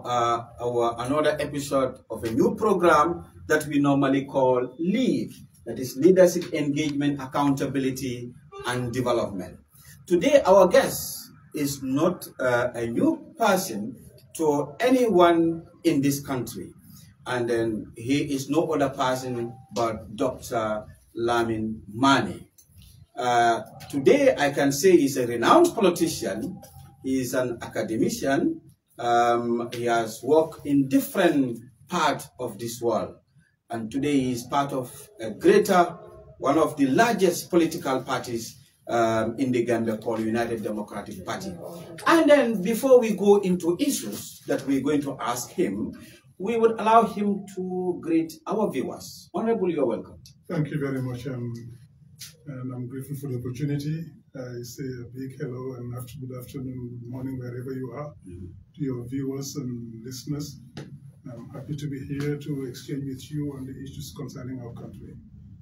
our another episode of a new program that we normally call LEAD, that is Leadership Engagement, Accountability and Development. Today, our guest is not a new person to anyone in this country, and then he is no other person but Dr. Lamin Mane. Today, I can say he's a renowned politician. He is an academician. He has worked in different parts of this world. And today he is part of a one of the largest political parties in the Gambia called United Democratic Party. And then before we go into issues that we're going to ask him, we would allow him to greet our viewers. Honorable, you're welcome. Thank you very much. And I'm grateful for the opportunity. I say a big hello and good afternoon, good morning, wherever you are, to your viewers and listeners. I'm happy to be here to exchange with you on the issues concerning our country.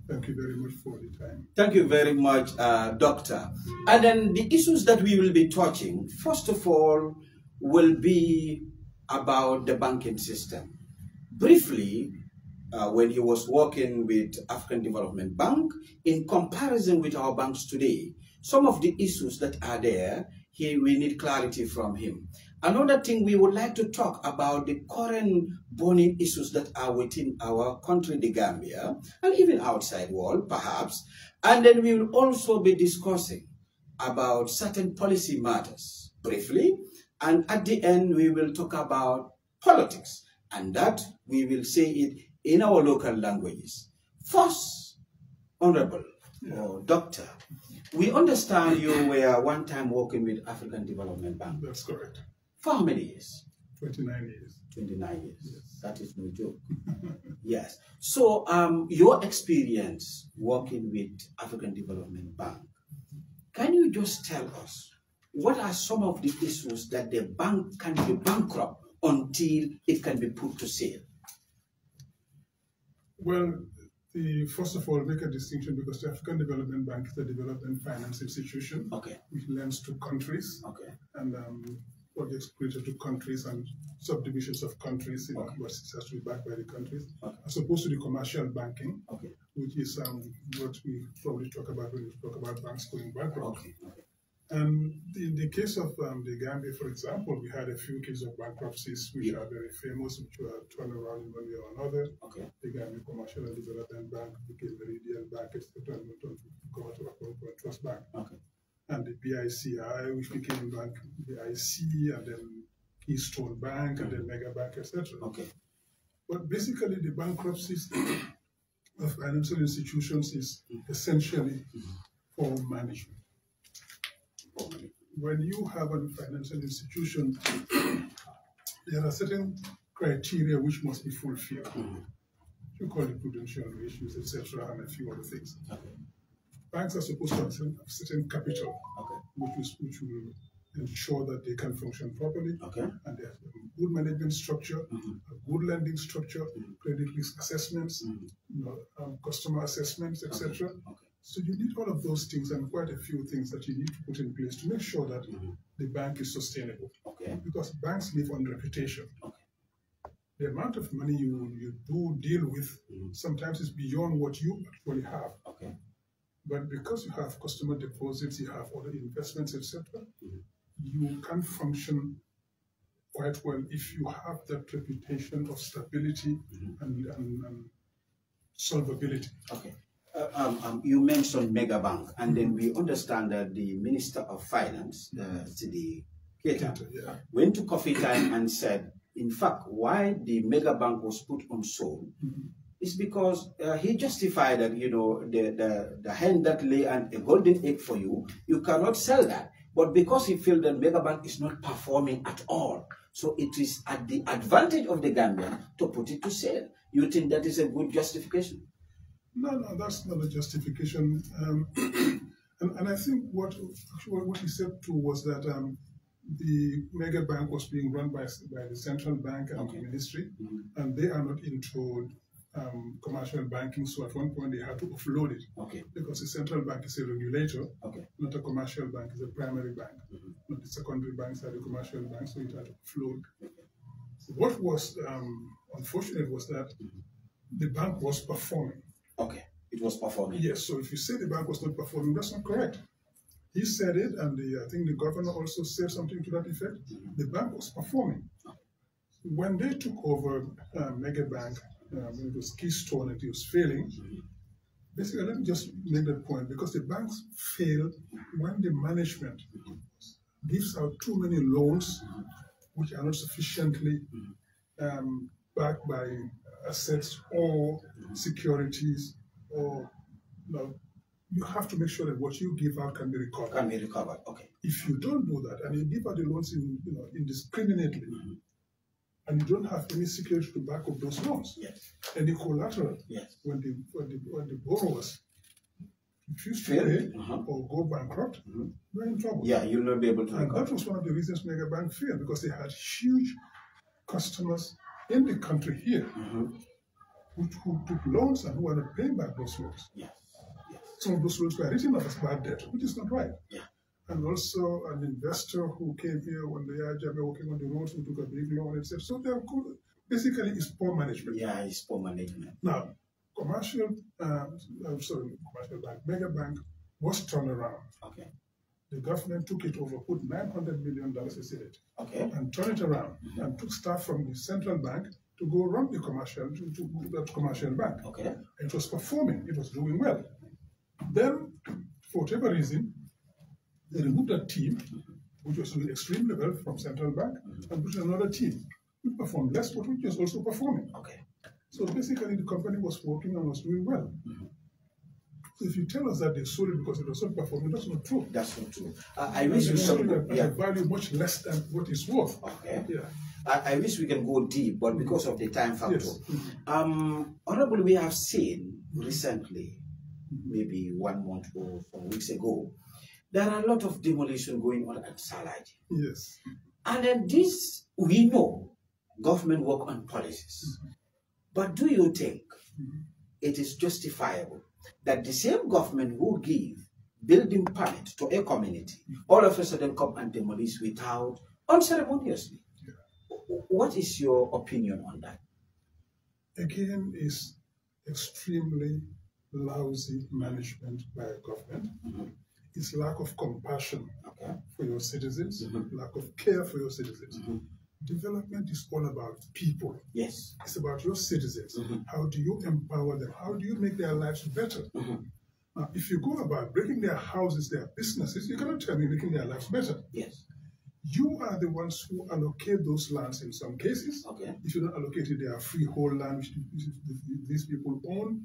Thank you very much for the time. Thank you very much, Doctor. And then the issues that we will be touching, first of all, will be about the banking system. Briefly, when he was working with African Development Bank, in comparison with our banks today, some of the issues that are there, we need clarity from him. Another thing, we would like to talk about the current burning issues that are within our country, the Gambia, and even outside world, perhaps. And then we will also be discussing about certain policy matters, briefly. And at the end, we will talk about politics, and that we will say it in our local languages. First, Honorable or Doctor, we understand you were one time working with African Development Bank. That's correct. For how many years? 29 years. 29 years. Yes. That is no joke. Yes. So, your experience working with African Development Bank, can you just tell us what are some of the issues that the bank can be bankrupt until it can be put to sale? Well, first of all, make a distinction because the African Development Bank is a development finance institution, which lends to countries, and projects created to countries and subdivisions of countries, but it has to be backed by the countries, as opposed to the commercial banking, which is what we probably talk about when we talk about banks going bankrupt. And in the case of the Gambia, for example, we had a few cases of bankruptcies which are very famous, which were turned around in one way or another. The Gambia Commercial and Development Bank became Meridian Bank, etc., and went on to become a trust bank. And the BICI, which became Bank BIC, and then Keystone Bank, and then Mega Bank, etc. But basically, the bankruptcies of financial institutions is essentially for management. When you have a financial institution, there are certain criteria which must be fulfilled. You call it prudential ratios, etc., and a few other things. Banks are supposed to have certain capital, which will ensure that they can function properly, and they have a good management structure, a good lending structure, credit risk assessments, customer assessments, etc. So you need all of those things and quite a few things that you need to put in place to make sure that the bank is sustainable. Because banks live on reputation. The amount of money you do deal with sometimes is beyond what you actually have. But because you have customer deposits, you have other investments, etc., you can function quite well if you have that reputation of stability and solvability. You mentioned Mega Bank, and then we understand that the Minister of Finance, Sidi Keita, went to Coffee Time and said, in fact, why the Mega Bank was put on sale is because he justified that, the hen that lay a golden egg for you, you cannot sell that. But because he felt that Mega Bank is not performing at all, so it is at the advantage of the Gambian to put it to sale. You think that is a good justification? No, that's not a justification. And I think what he said too was that the Mega Bank was being run by the central bank and the ministry, and they are not into commercial banking, so at one point they had to offload it because the central bank is a regulator, not a commercial bank, it's a primary bank. Not the secondary banks are the commercial banks, so it had to offload. So what was unfortunate was that the bank was performing. Okay, it was performing. Yes, so if you say the bank was not performing, that's not correct. He said it, and I think the governor also said something to that effect. The bank was performing. When they took over Mega Bank, it was Keystone and it was failing. Basically, let me just make that point, because the banks fail when the management gives out too many loans which are not sufficiently backed by assets or securities, or you have to make sure that what you give out can be recovered. Can be recovered. Okay. If you don't do that and you give out the loans indiscriminately, and you don't have any security to back up those loans, yes, any collateral, yes, when the borrowers refuse to pay or go bankrupt, you're in trouble. Yeah, you'll not be able to recover. And that was one of the reasons Mega Bank failed, because they had huge customers in the country here who took loans and who were not paying back those loans. Yes. Yes. Some of those loans were written off as bad debt, which is not right. Yeah. And also an investor who came here when they are working on the roads, who took a big loan, etc. So they're good. Basically, it's poor management. Yeah, it's poor management. Now, commercial bank, Mega Bank was turned around. Okay. The government took it over, put $900 million in it, okay, and turned it around, and took staff from the central bank to go run the commercial bank. Okay. It was performing. It was doing well. Then, for whatever reason, they removed that team, which was doing extremely well from central bank, and put another team which performed less, but which was also performing. Okay. So basically, the company was working and was doing well. So if you tell us that they sold it because it was not performing, that's not true. That's not true. I wish we sold could. it at a value much less than what it's worth. Okay. Yeah. I wish we can go deep, but because of the time factor. Yes. Honorable, we have seen recently, maybe 1 month or 4 weeks ago, there are a lot of demolition going on at Salaji. Yes. And then this, we know, government work on policies. But do you think it is justifiable that the same government who give building permit to a community all of a sudden come and demolish without, unceremoniously? Yeah. What is your opinion on that? Again, is extremely lousy management by a government. It's lack of compassion for your citizens, lack of care for your citizens. Development is all about people. Yes. It's about your citizens. How do you empower them? How do you make their lives better? Now, if you go about breaking their houses, their businesses, you cannot tell me making their lives better. Yes. You are the ones who allocate those lands in some cases. Okay. If you don't allocate it, they are freehold land which these people own,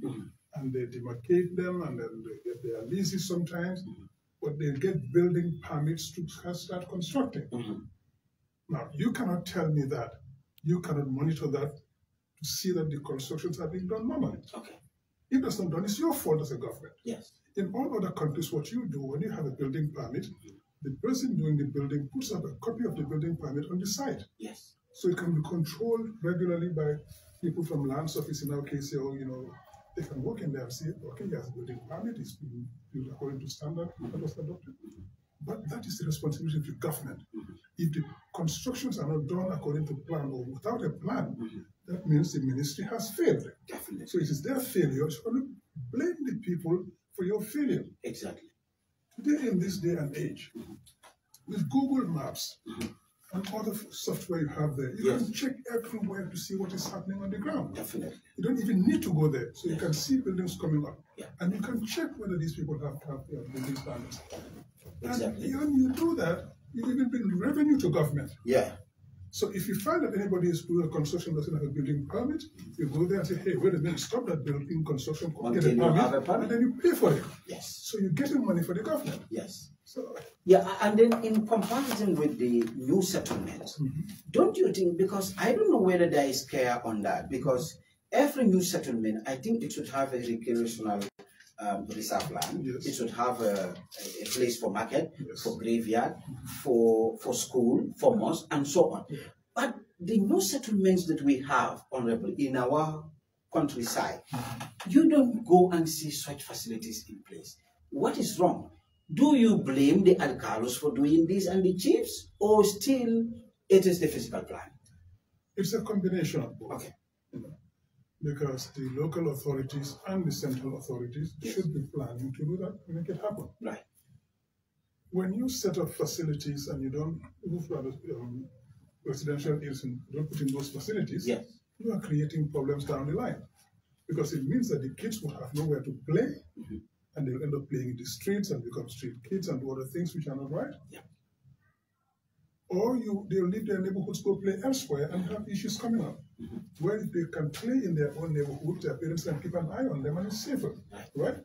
and they demarcate them, and then they get their leases sometimes, but they get building permits to start constructing. Now, you cannot tell me that you cannot monitor that to see that the constructions are being done normally. Okay. If that's not done, it's your fault as a government. Yes. In all other countries, what you do when you have a building permit, the person doing the building puts up a copy of the building permit on the site. Yes. So it can be controlled regularly by people from Lands Office in our case, or, they can walk in there and say, okay, he has a building permit, it's been built according to standard, that was adopted. But that is the responsibility of the government. If the constructions are not done according to plan or without a plan, that means the ministry has failed. Definitely. So it is their failure. So you blame the people for your failure. Exactly. Today, in this day and age, with Google Maps and other software you have there, you can check everywhere to see what is happening on the ground. Definitely. You don't even need to go there. So you can see buildings coming up. Yeah. And you can check whether these people have building standards. Exactly. And when you do that, you even bring revenue to government. Yeah. So if you find that anybody is doing a construction doesn't have a building permit, you go there and say, hey, wait a minute, stop that building construction, get a permit, and then you pay for it. Yes. So you're getting money for the government. Yes. So, yeah, and then in comparison with the new settlements, don't you think, because I don't know whether there is care on that, because every new settlement, I think it should have a recreational reserve land. Yes. It should have a place for market, yes, for graveyard, for school, for mosque, and so on. Yeah. But the new settlements that we have, Honorable, in our countryside, you don't go and see such facilities in place. What is wrong? Do you blame the alcalos for doing this and the chiefs, or still it is the physical plan? It's a combination of both. Okay. Because the local authorities and the central authorities should be planning to do that to make it happen. Right. When you set up facilities and you don't residential areas and don't put in those facilities, Yes. you are creating problems down the line. Because it means that the kids will have nowhere to play, and they'll end up playing in the streets and become street kids and do other things which are not right. Yeah. Or they'll leave their neighborhoods, go play elsewhere, and have issues coming up. Where if they can play in their own neighborhood, their parents can keep an eye on them and it's safer, right?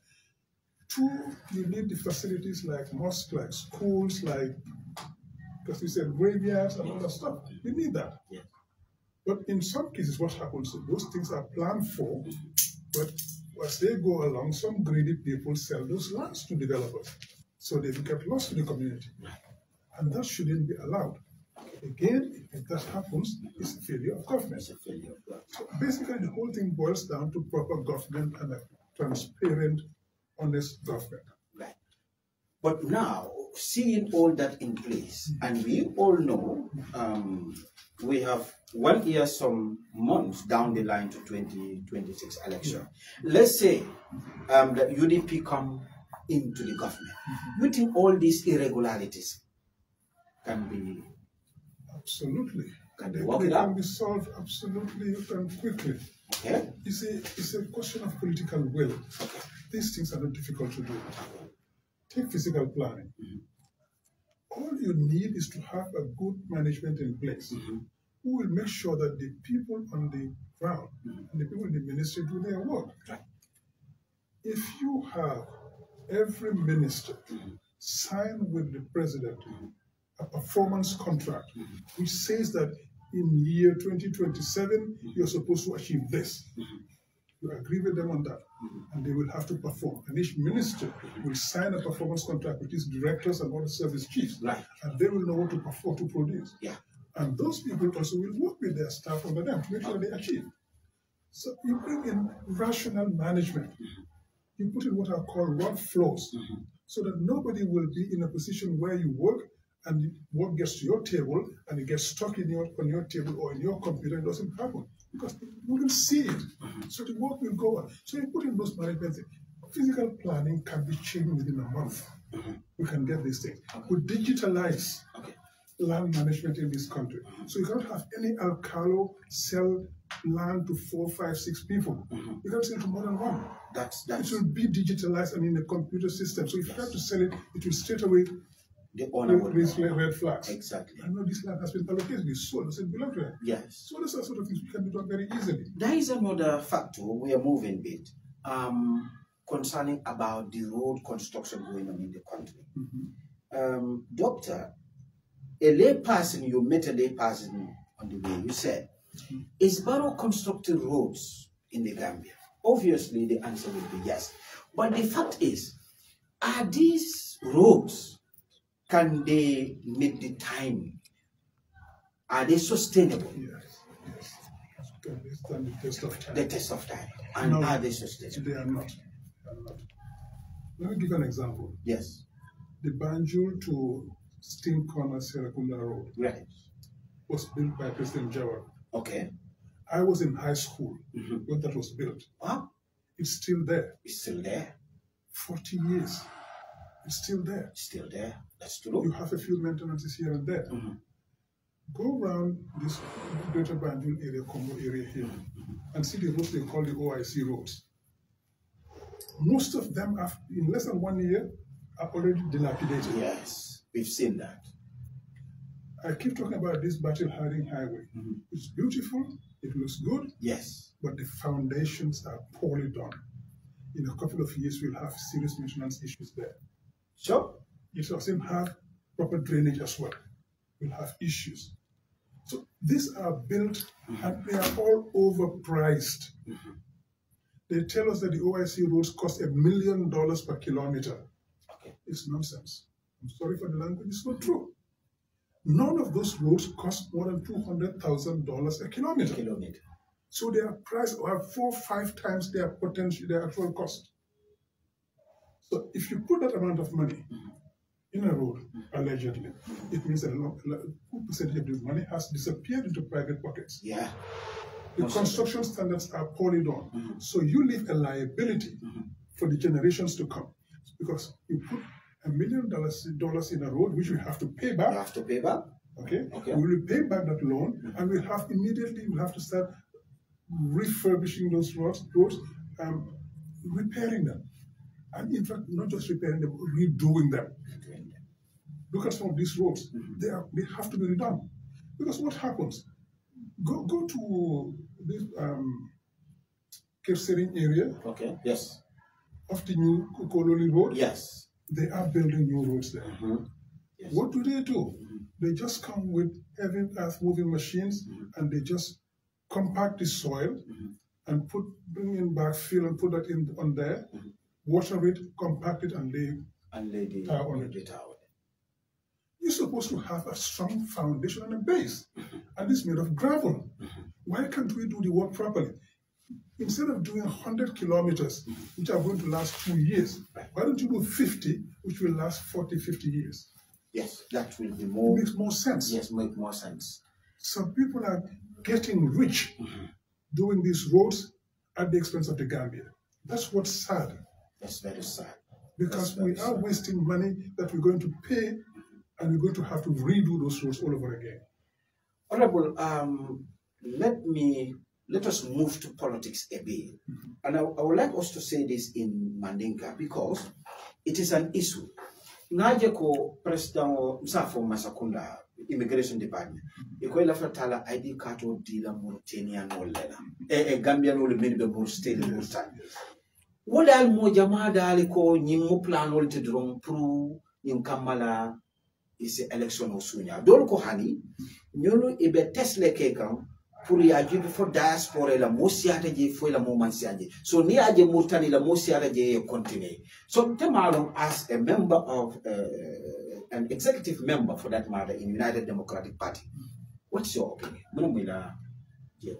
Two, you need the facilities like mosques, like schools, like, because you said graveyards and all that stuff. You need that. Yeah. But in some cases, what happens, those things are planned for, but as they go along, some greedy people sell those lands to developers. So they get lost to the community. And that shouldn't be allowed. Again, if that happens, it's a failure of government. It's a failure of government. So basically, the whole thing boils down to proper government and a transparent, honest government. Right. But now, seeing all that in place, and we all know we have 1 year, some months down the line to 2026 election. Let's say that UDP come into the government. You think all these irregularities can be... Absolutely. Can they work it out? can be solved absolutely and quickly. Okay. It's a question of political will. Okay. These things are not difficult to do. Take physical planning. All you need is to have a good management in place who will make sure that the people on the ground and the people in the ministry do their work. Right. If you have every minister sign with the president a performance contract which says that in year 2027 you're supposed to achieve this. You agree with them on that, and they will have to perform. And each minister will sign a performance contract with his directors and other service chiefs, Right. and they will know what to perform, to produce. Yeah. And those people also will work with their staff under them to make sure they achieve. So you bring in rational management. You put in what are called workflows, so that nobody will be in a position where you work and the work gets to your table and it gets stuck on your table or in your computer. It doesn't happen because you will see it. So the work will go on. So you put in those management things. Physical planning can be changed within a month. We can get these things. We digitalize land management in this country. So you cannot have any alcalo sell land to 4, 5, 6 people. You can't sell to more than one. It will be digitalized and in a computer system. So if you have to sell it, it will straight away the owner will raise red flags. Exactly. I know this land has been allocated, it's sold, doesn't belong to them. Yes. So those are sort of things we can be done very easily. There is another factor we are moving with concerning about the road construction going on in the country. Doctor, a lay person, you met a lay person on the way, you said, is Barrow constructing roads in the Gambia? Obviously, the answer will be yes. But the fact is, are these roads, can they meet the time? Are they sustainable? Yes. Can they stand the test of time? The test of time. And No, are they sustainable? They are not. Let me give an example. Yes. The Banjul to Steam Corner Serakunda Road Right. was built by President Jawar. Okay. I was in high school when that was built. Wow. It's still there. It's still there. 40 years. It's still there. It's still there. That's true. You have a few maintenances here and there. Go around this Greater Banjul area, Congo area here, and see the roads they call the OIC roads. Most of them, are, in less than 1 year, are already dilapidated. Yes, we've seen that. I keep talking about this Battle Harding Highway. It's beautiful, it looks good, Yes. but the foundations are poorly done. In a couple of years, we'll have serious maintenance issues there. Sure. It doesn't have proper drainage as well. We'll have issues. So these are built and they are all overpriced. They tell us that the OIC roads cost $1 million per kilometer. Okay. It's nonsense. I'm sorry for the language, it's not true. None of those roads cost more than $200,000 a kilometer. So they are priced or 4 or 5 times their potential, their actual cost. So if you put that amount of money in a road, allegedly, it means that a percentage of the money has disappeared into private pockets. Yeah. The construction standards are poorly done. So you leave a liability for the generations to come. Because you put $1 million in a road, which we have to pay back. You have to pay back. Okay. We will pay back that loan, and we'll have to start refurbishing those roads, repairing them. And in fact, not just repairing them, redoing them. Look at some of these roads. They have to be redone. Because what happens? Go to this Kersering area. Okay. Yes. Of the new Kukololi road. Yes. They are building new roads there. Yes. What do? They just come with heavy earth-moving machines, and they just compact the soil and bring in backfill and put that in on there, water it, compact it, and lay the tile on it. You're supposed to have a strong foundation and a base, and it's made of gravel. Why can't we do the work properly? Instead of doing 100 kilometers, which are going to last 2 years, why don't you do 50, which will last 40, 50 years? Yes, that will be more. It makes more sense. Yes, make more sense. Some people are getting rich doing these roads at the expense of the Gambia. That's what's sad. That's very sad. Because we are wasting money that we're going to pay, and we're going to have to redo those roads all over again. Honorable, let us move to politics a bit. And I would like us to say this in Mandinka because it is an issue. Naje ko President Msafo Masakunda Immigration Department. Iko ila fatala ID card o dila Mauritania no lela. Gambia no le minibe Mauritania. Wala al mo jamada aliko nyingo plan ol te drum pro kamala isi election o sunya. Dol ko hani nyolo ibe tesle kekan pour ya jibi for diaspora la mosiata je fo la momansianje. So ni aje Mauritania la mosiata je continue. So Temalong as a member of an executive member for that matter in United Democratic Party, what's your opinion? Member je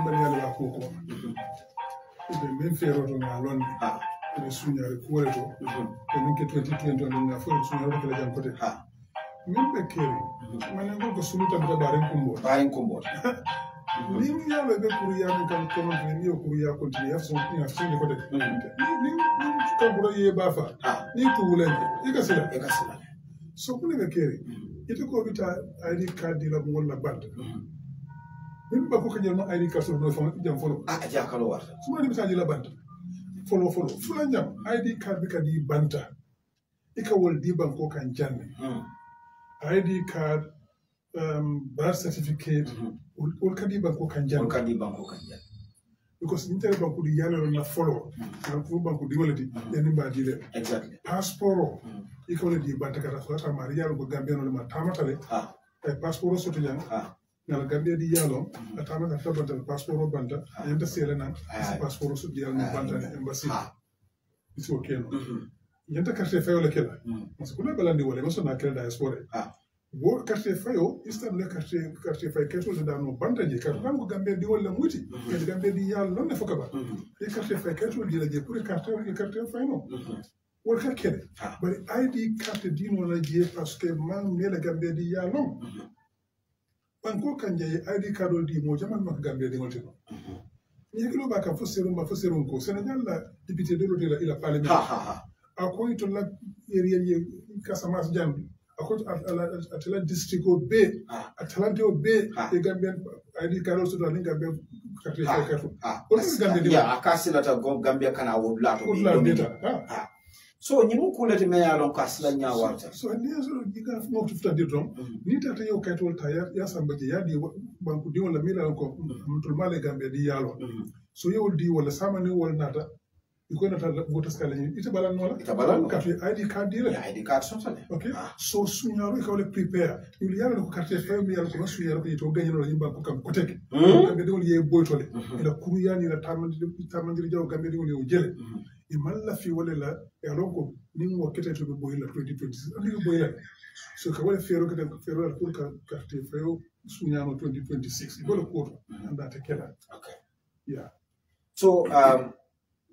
mbaliala koko. Ibe mfero to na London. Ibe sunya ko to. Ke 2020 na fo sunya ko la jam kote. Member keri. Manengo ko suluta bita barin kumbo. Ning ya lebe kuriya kan kono ni yo kuriya continue ya so ni afsin ko de. Ni kan bura ye bafa. Ni tuulen. Ikasila. So kule bekeri. Ito ko bita ID card di la ngola band. Min ba ko kanyal ma ID card so no fa jam folo. Jakalo war. Suma ni bita di la band. Folo. Fula jam ID card bi ka di banta. Ika wol di banko kan janne. ID card, birth certificate, all kadi banko kanjan. Because inter banko di yalo na follow, na banko di waleti, yani ba di le. Exactly. Passport, iko le di banta kata so ta Maria lo Gambia no ma tamata le. Passport so to yang. Na Gambia di yalo, atama ka to banta passport banta, yanda sele na passport so di yalo banta na embassy. It's okay no. Yanta carte fayo le kela. Parce que la balandi wala so na kela diaspora. Wo carte fayo istam le carte fayo keto le dano bandaje ka bango Gambia di wala muti. Ke Gambia di yalla non ne foka ba. E carte fayo keto di la je pour carte fayo no. Wo ka kele. Bari ID carte di no la je parce que man ne la Gambia di yalla non. Banko kanje ID card di mo jaman mak Gambia di ngolte no. Ni kilo ba ka fo serum ko Sénégal la député de l'hôtel il a parlé. Ako to la area ye Casamance jambi ako atala district o be Atalante o be e Gambian ID card so ni Gambia carte carte o Gambia ya akasila ta Gambia kana wodla to so ni mu kulati me ya lon kasla nya warta so ni so diga mo to fta dirom ni tata yo kaytol ta ya sambaje ya di banku di wala mila ko mutul male Gambia di yalo so yo di wala samani wala nata iko na ta voter scale ni ita balan wala ka fi ID card dire ID card so tale okay so sunyaro ko le prepare il yalo ko carte fay mi yalo ko sunyaro ko to gagné no yimba ko kam ko teke Gambia di wala ye boytole ila kuruyani la tamandiri jaw Gambia di wala yo jele e malla fi wala la e alon ko ni mo kete to be boyla 2026 andi be boyla so ka wala fero pour ka carte fay sunyaro 2026 ko le ko anda te keda okay yeah so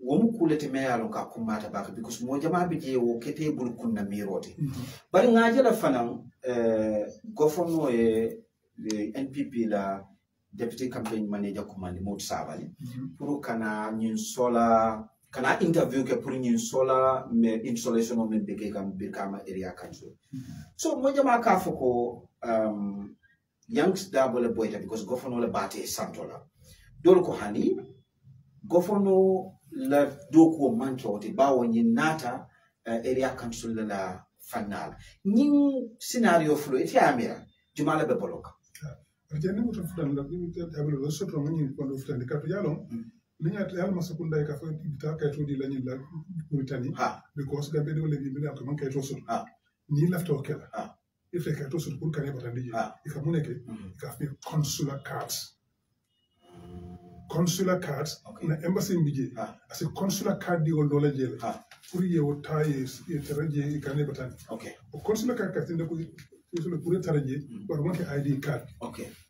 womu kulete meyalo ka kumata baka because mo jama bi je wo kete bul kunna mirote bari ngaje la fanan gofono NPP la deputy campaign manager command Mot Sabali pour kana nyin sola kana interview ke pour nyin sola me installation of me bege kam Birkama area council so mo jama ka foko youngs double boyta because gofono le bate santola dol ko hani gofono la doko manto te bawo nyin nata area council la fanal nyin scenario flo eti amira jumala be boloka Arjani mutu fulan la tabelo lo sotro ngani kondo fulan ka to yalon linya yal masakunda ka fa bita ka to di lañi la Mauritanie because ga bedo le bi bi ko man kay to sot ni lafta o kala ife ka to sot pour kané batandi e ka muneke ka fi consular cards na embassy mbije as consular card di wol dola jele pour yewo taye e taraje e kané batandi o consular card ka tinde ko pour taraje war manke ID card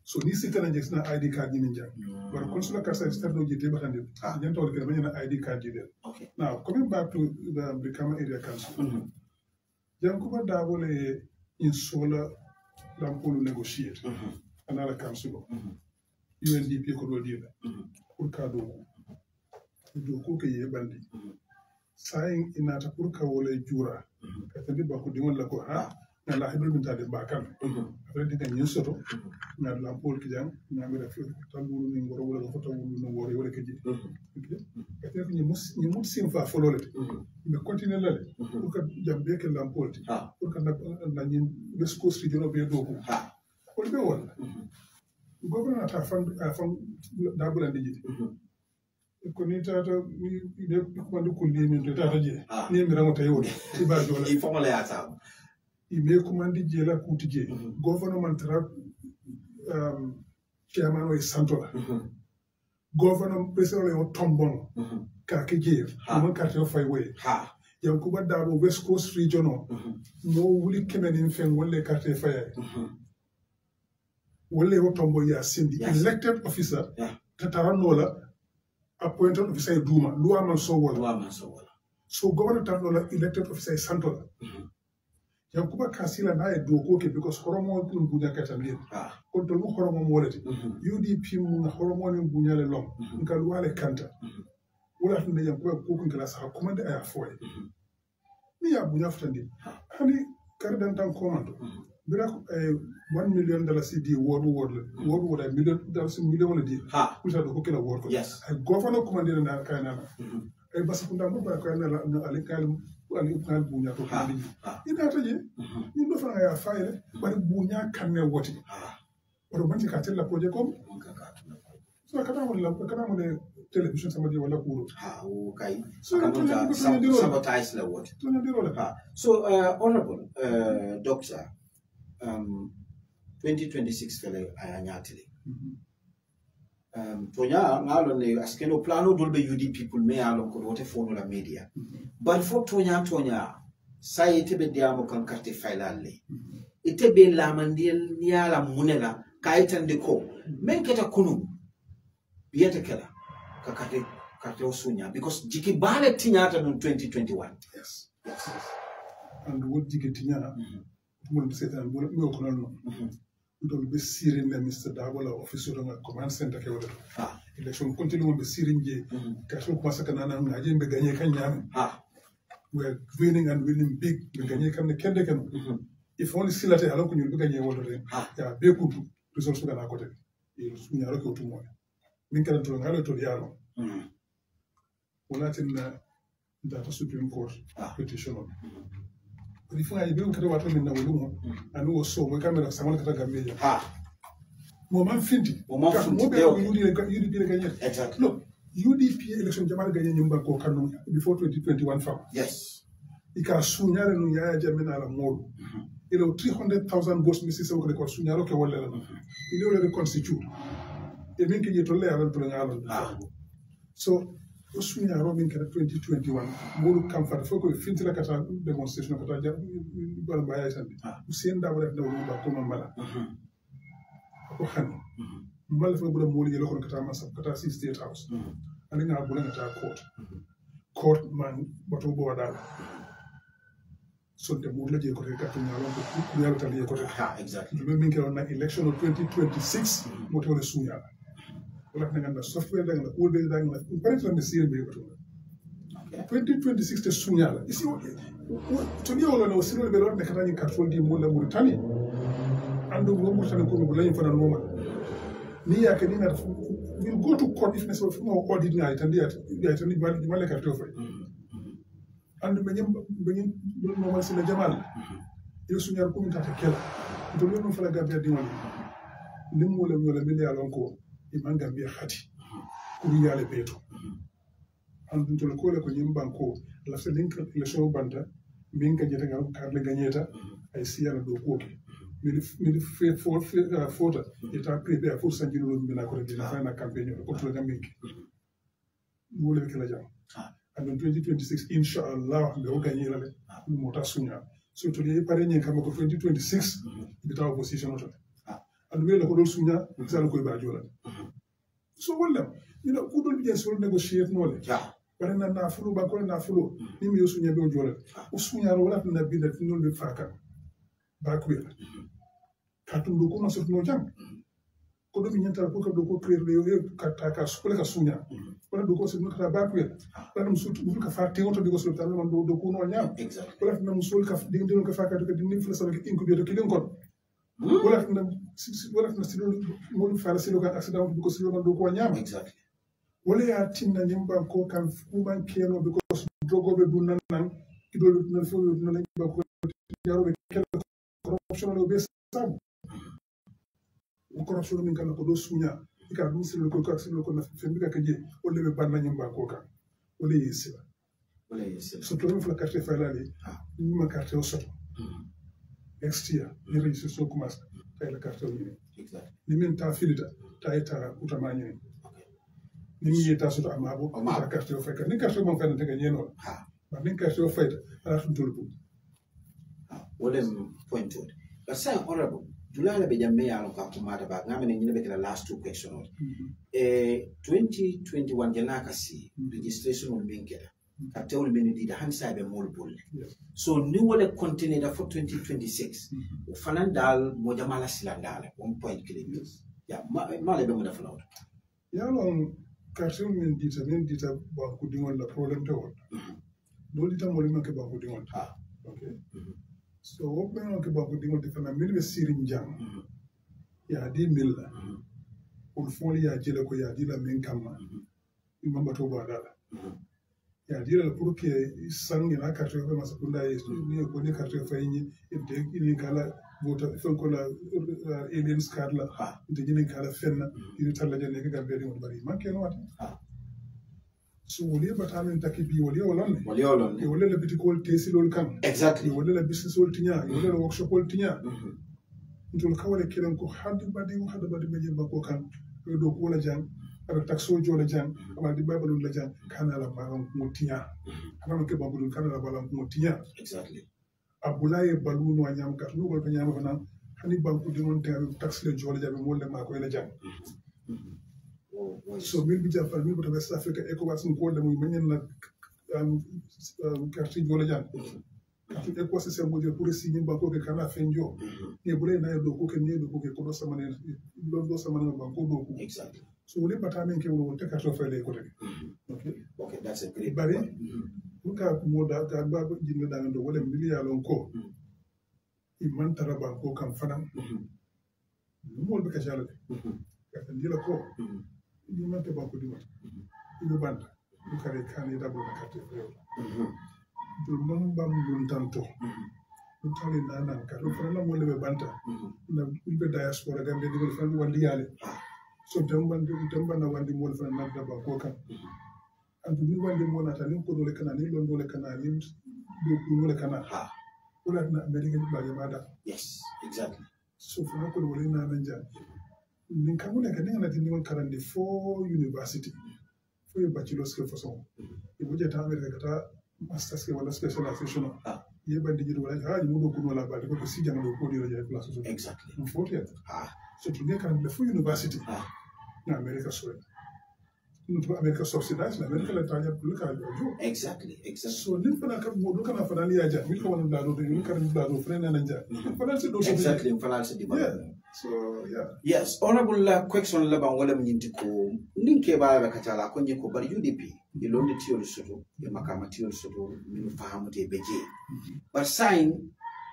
so ni sitana je sina ID card ni njang war consular card sa start no jete batande nyanta wala kala na ID card jide now coming back to the Brikama area council yankuba da wole in sola lampolu negotiate anala council UNDP ko do dina pour ka do ko ke ye bandi sayin inata pour ka wole jura ka tande ba ko dimon la ko na la hebel min tade bakam après diga nyen soto na la pol ki jang na mi ref tambulu ni ngoro wala ko tambulu no woro wala ke ji ka te ni mus sim fa folole me continue la pour que jambe ke la pol ti pour que na ni west coast region be do ko ko be wala governor ta fan da bula ndi ko ni tata ni de ko ndu ko ni min tata je ni mi rango tayo ti ba do la il faut la ata ime commandi je la kuti je gouvernement tra chairman o santola gouvernement president o tombon ka ke je mo ka te fay we yankuba dabo west coast regional no wuli kemen fen wolle ka te fay wolle o tombo ya sindi elected officer tataranola appointed officer duma loi man so wala so governor tanola elected officer santola yankuba kasila na e doko ke because horomo dum bunya katamir ko to mu horomo molati UDP mu na horomo ni bunya le lom ngal wale kanta wala tun yankuba ko kun kala sa kuma da aya foye ni ya bunya futandi hani kardan tan komando bira $1 million CD word a million wala di kuta do ko kala word ko ay governor commandé na kana ay basakunda mo ba kana na alikal ani kan bunya to kan ni ina taje ni do fa ya faire bari bunya kan ne woti wala banti ka tella projet comme so kana mo le television sama di wala kuro o kai sabotage la woti to na diro la so honorable doctor 2026 fele ayanyatile tonya ngalo ne askeno plano dolbe UD people me alon ko wote fono la media but fo tonya say tebe diamo kan carte failale itebe la mandel niala munela kaitande ko men keta kunu biyete kala ka carte osunya because jiki bale tinyata no 2021 yes and what jiki tinyana mo setan mo ko non dol be sirin na Mr. Dabola officer nga command center ke wala election continue be sirin je ka so ko saka nana ngaje be gagner kan nyam we are winning and winning big be gagner kan kende kan if only silate alo ko ñu be gagner wala re ya be ko results ga na ko te e su ñaro ko tumo min kan to ngalo to yaro wala tin data supreme court petition Rifuna ibe ukata watu minna wulumo anu oso mwe kamera samana kata gambeja mo man finti mo be yudi dire gagner exactly look UDP election jamal gagner nyumba ko kanu before 2021 fam yes ika sunyale no yaya jamina la modu ile 300,000 votes misi se ko sunyalo ke wala la ile le constitute e min ke jito le ala to ngalo so Osunyaro min kata 2021 molu kam fata foko fintila kata demonstration kata bala baya tan Hussein da wala dawlu ba ko mala ko xani mbal fa bu molu yelo ko kata ma kata si state house ali nga bu nga ta court court man bato bo dal so de mo la je ko ka to nyalo ko yalla tan je ko exactly do min ke on na election of 2026 mo to le sunya wala na nganda software da nganda ulbe da nganda par exemple sir be ko 2026 te sunya la isi to ni wala no sir be ron ne kata ni karton di mo la Mauritanie andu mo Mauritanie ko mo lañu fa nan mo ni ya ke ni na will go to court if necessary for more audit na itandi male karton fa andu be nyem no mal sila jamal yo sunya ko min tata kela to lo no fala gambia di wala lim wala wala mil ya lon ko iman gambia khati kuri yale beto andu to ko le ko nyim banko la se link le show banda min ka jeta ngal karle gagneta ay siyala do ko mi fe fota eta prepare pour sanjino lo mina ko de la na campagne ko to gamiki mo le kala jam and in 2026 inshallah be o gagner le mo ta sunya so to le pare nyen kam ko 2026 bita opposition to and we la ko do sunya sal ko ba jola so wala ko do bi so negotiate no le bare na fulu ba ko na fulu ni mi sunya be o jola o sunya wala na bi da tinol be faka ba ko katum do ko ma so no jam ko do mi nyanta ko do ko créer le ka sukule ka sunya wala do ko so no ka ba ko wala musul ka fa te oto do ko so tan man do ko no nyam wala na musul ka ding ding ka fa ka do ko ding fla sa ko incubator ki len kon wala na si mo fa la si do ka accident do ko so man do ko nyam wala ya tinna nyimba ko kan fuman keno do ko dogo be du nan ki do nan fo nan ba ko yaro be kala corruption lo be sam corruption min kan ko do sunya ika dum sel ko sel ko na fembi ka je o le be ban na nyimba ko kan o le yesi so to mi fla carte fa la li ni ma carte o soto next year ni register so commence tay la carte o ni ni min ta filita ta eta utama ni ni mi yeta soto amabo ta carte o fa ni carte mo fa na te nyeno ba ni carte o fa ala tun tolbu wala point to but say honorable Julala Bejamme yalo ka kumata ba ngamene nyine be the last two questions 2021 janaka si registration on menkela katewul meni di hansa be mol bol so ni wala continue da for 2026 fanan dal mo jamala silandala 1 point clear ya male be mo da falaw yalo katewul men dita ba ko dingol la problem to won do dita mo limanke ba ko dingol okay so open on ke bako dimo defana milbe sirin jang ya di milla ul foli ya jele ko ya di la men kamma imamba to ba dala ya di la pour que sangi na carte ko ma sakunda ni ko ni carte fa yini inde ni kala vota fon ko la aliens card la inde ni kala fenna ni talla jene ke gambe ni bari manke no wata so wole batamen takibi wole olon e wole la bitikol tesilol kan exactly wole la business wol tinya wole la workshop wol tinya ndol kawale kiran ko hadde badi meje bako kan do ko la jang aba taxo jola jang aba di babalul la jang kana la balam ko tinya ama ke babulul kana la balam ko tinya exactly abulaye baluno anyam kat no gol nyama fana hani banku di mon taw tax le jola jabe mo le ma ko la jang so min bi jafal min bota West Africa ECOWAS ko le muy menyen na carte jola jang carte ECOWAS c'est mo de pour signer banko ke kana fenjo ne bule na do ko ke ne do ko ke ko do samane do samane banko do ko exactly so le bata men ke wo te carte fa le ko okay that's a great bari muka mo da ga ba jinna da ndo wala miliyalon ko imman tara banko kan fanan mo be ka jale ka ndila ko ni mante banko di mat ibe banda du kare kan ida bo nakate rew do non bam dun tanto du tali nanan ka do fana mo lebe banta na ulbe diaspora gambe di ko fana wandi yale so damba na wandi mo fana na da banko kan andu ni wandi mo na tani ko dole kana ni lon dole kana ni do ko dole kana wala na america ba jamada yes exactly so fana ko dole na nanja nin kamune ka ninga nati niwon karande fo university fo yo bachelor's ke façon e bo jeta america kata master's ke wala specialization ye bandi jido wala ha ni mo ko wala ba ko si jama do ko dira ya place so exactly fo te so to ne kan le fo university na america so America subsidized America la tanya look at you. Exactly. So nim fana ka mo kana fana ni aja mi ko wona do ni ka ni do frena na nja. Exactly financial development. So yeah. Yes, honorable question laban wala mnyinti ko ninke ba ba katala ko nyiko bar UDP ilonde tiol soto e makama tiol soto min fahamu te beje. But sign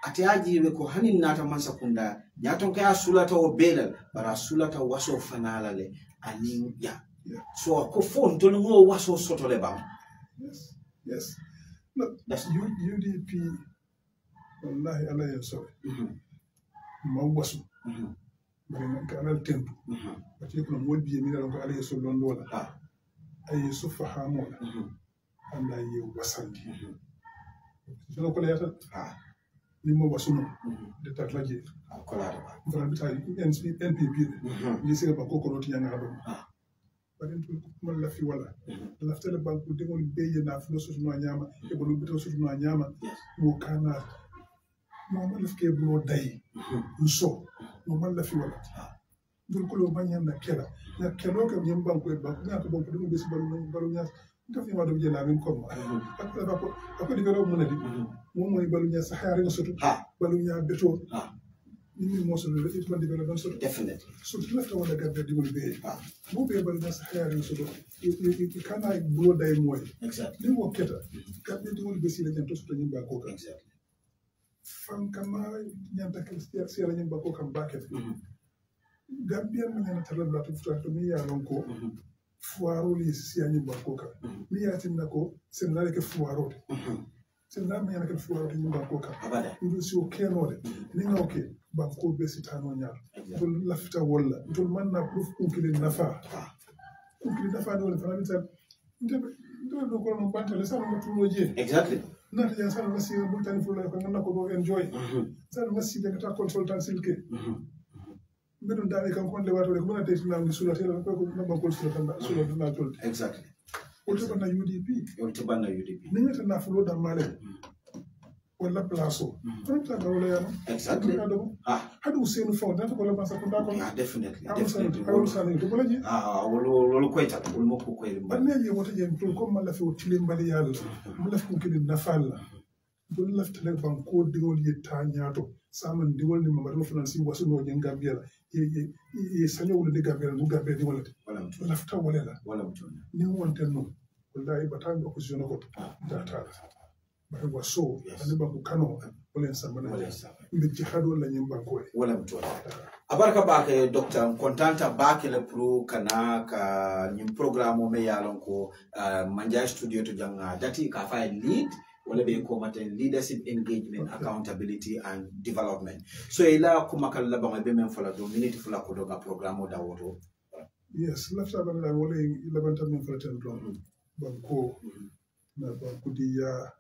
atiaji we ko hanin nata mansa kunda nyaton kaya sulata o belal bara sulata waso fanala le anin ya. So ko phone to no waso soto le bam. Yes. Look, that's UDP. Wallahi Allah ya sorry. Ma wasu. Bari man ka alal tempo. Bati ko mo bi mi ko Allah ya so londo la. Ay so fahamo la. Allah ya wasandi. So ko le yata. Ni mo wasu no. De tat la je. Ko la ba. Fara bi tay NPP. Ni se ba ko ko roti yanga do. But into la fi wala la tele banku de ngol beye na fu so no nyama e bolu bito so no nyama mo kana mo ma la ke bu day so mo ma la fi wala dul ko lo banya na kela na kelo ka nyam banku e banku na ko banku de mo besi balu nya daf ni ma do je la min ko ak la ko di garo mo na di mo moy balu nya sahara nga sotu balu nya beto ni mo so le it man development so definitely so to left wala gadda di wol be mo be bal nas hayari so it kana blow day moy exactly ni mo keta gadda di wol be si la janto so to nyimba ko exactly fam kama nyanta kristiya si la nyimba ko kam baket gambia mo nyana tala la to to mi ya lon ko fuaro li si nyimba ko ka mi ya tinna ko sen la ke fuaro sen la mi ya ke fuaro nyimba ko ka abada ndu si o kenode ni nga okay banko be sitano ñaar dul lafita wala dul man na proof kunkili nafa ne wala fana bitan ndo do ko no bantale sa no tuloje exactly na ta sa no si bu tan fu la ko ngana ko do enjoy sa no si de ta consultant silke medun dawe kan ko le wato ko na te na ngi sula tele ko na banko sula tan sula na tol exactly o to na UDP ni ngata na fu lo da male wala plaso ta da wala yana exactly hadu senu fo da ko la masa ko da ko definitely awul sanu to bolaji wolo koyta wol mo ko koy ba neji wota jem to ko mala fi tilim bali yalla mu laf ko kidi nafal do laf tele ban ko digol yi ta nyaato saman digol ni mamar fana si wasu no nyen gambia e sanyo wala de gambia mu gambia di wala laf ta wala ni wonte no wallahi batanga opposition ko da ta bari waso ani banku kano wala sambana mbi jihadu la nyimba ko wala mtu abaraka bake docteur contenta bake le pro kana ka nyim programme me yalon ko manja studio to janga dati ka fa lead wala be ko maten leadership engagement accountability and development so ila kuma kala ba be men fala do minute fala ko do ga programme da woto yes lafta ban la wala ila ban tan men fala tan do banko na banku diya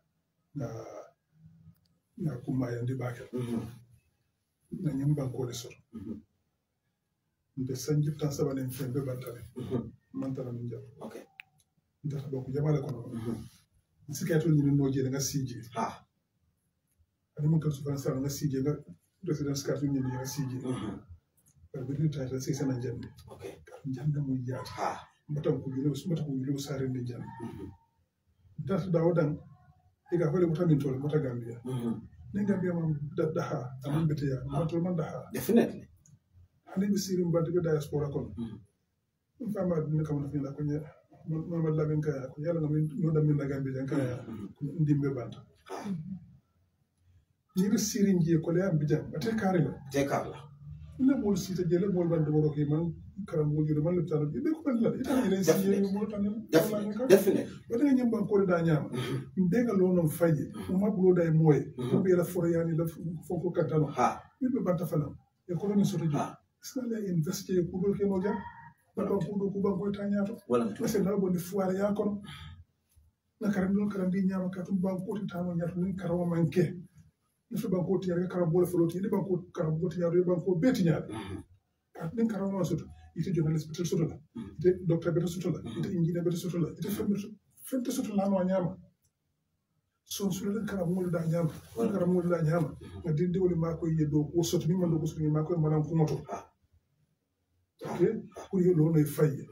na kuma yandi bakel na nyamba ko lesor nde sanjib tan sabane fembe bantale mantala min jam okay ndata bokku jamala ko non sikato ni no je nga sije ani mo ko so fan sa nga sije nga residence card ni nga sije par bi ta ta sey sana jande okay jande mo yaat mbatam ko yilo sare ni jande ndata dawodan ega fele mutamin tole mota gambia ne gambia mam daha aman beteya motol man daha definitely hani bi sirim bande be diaspora kon fama ne kam na fina ko nya mama lamin ka ko yalla ngam no da min gambia jan ka ndimbe banta ni bi sirin je ko le am bijan ate karila le bol sita je le bol bande mo ko man karam mo jure man le tan be ko ban la ita ni si mo tan definitely ba da nyam ban ko da nyama be ga lo non faye mo mablo day moy ko be la foro yani la foko katano be be banta fana e ko ni soto je sala le investir ko do ke mo ja ba ko do ko ban ko ta nyaato wala parce que na bo ni fuare ya kono na karam di nyama ka tum ban ko ta no nyaato ni karama manke ni so ban ko ti ya karam bo le folo ti ni ban ko karam bo ti ya do ban ko beti nyaade ni karama soto ite journaliste betel soto la ite docteur betel soto la ite engineer betel soto la ite femte soto la no nyama so sulu kala mo da nyama kala mo da nyama ma dindi woni ma ko yeddo o soto mi man do ko soto ma ko manan ko moto okay pour yo lo no faye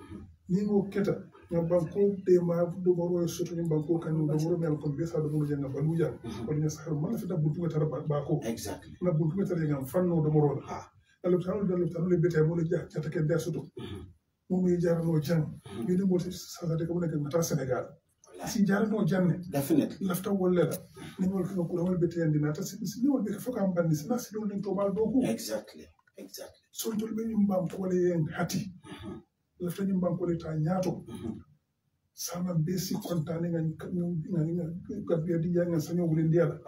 ni mo keta nga banko de ma do boro soto ni banko kan do boro mel ko be sa do boro janga balu jang ko ni sa man fi da buntu tara ba ko exactly na buntu tara ngam fanno do boro ha dalu tanu le bete mo le jata ken der soto mo mi jarano jang ni ne mo sa de ko nek mata Sénégal si jarano janne definitely lafta wolle la ni mo ko ko wol bete andina ta si ni wol be foka am bandi sina si do to bal do ko exactly so to be nyum bam to wala yen hati lafta nyum bam ko le ta nyaato sama besi kontane nga ka biya di yanga sanyo wulen diala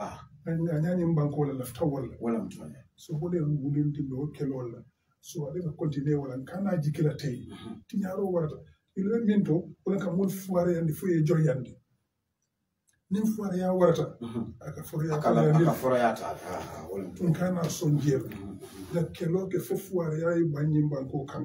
nga nyanyum bam ko la lafta wala mtone so wole wulen di do kelol la so ale ka continue wala kana jikila tay ti nyaro warata ile minto wala ka mul fuare yandi fuye joyandi nim fuare ya warata aka fuare ya ta wala kana sonjer la kelo ke fo fuare ya banyim banko kan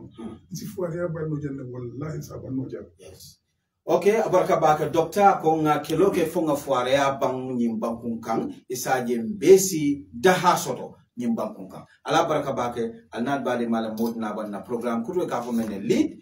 si fuare ya banno jenne wallahi sa banno jab yes okay abaraka baka doctor ko nga kelo ke fo nga fuare ya bang nyim bankun kan isaje mbesi daha soto nyim bankun kan ala baraka baka alnad bali mala modna banna program kuto ka fo menen leadership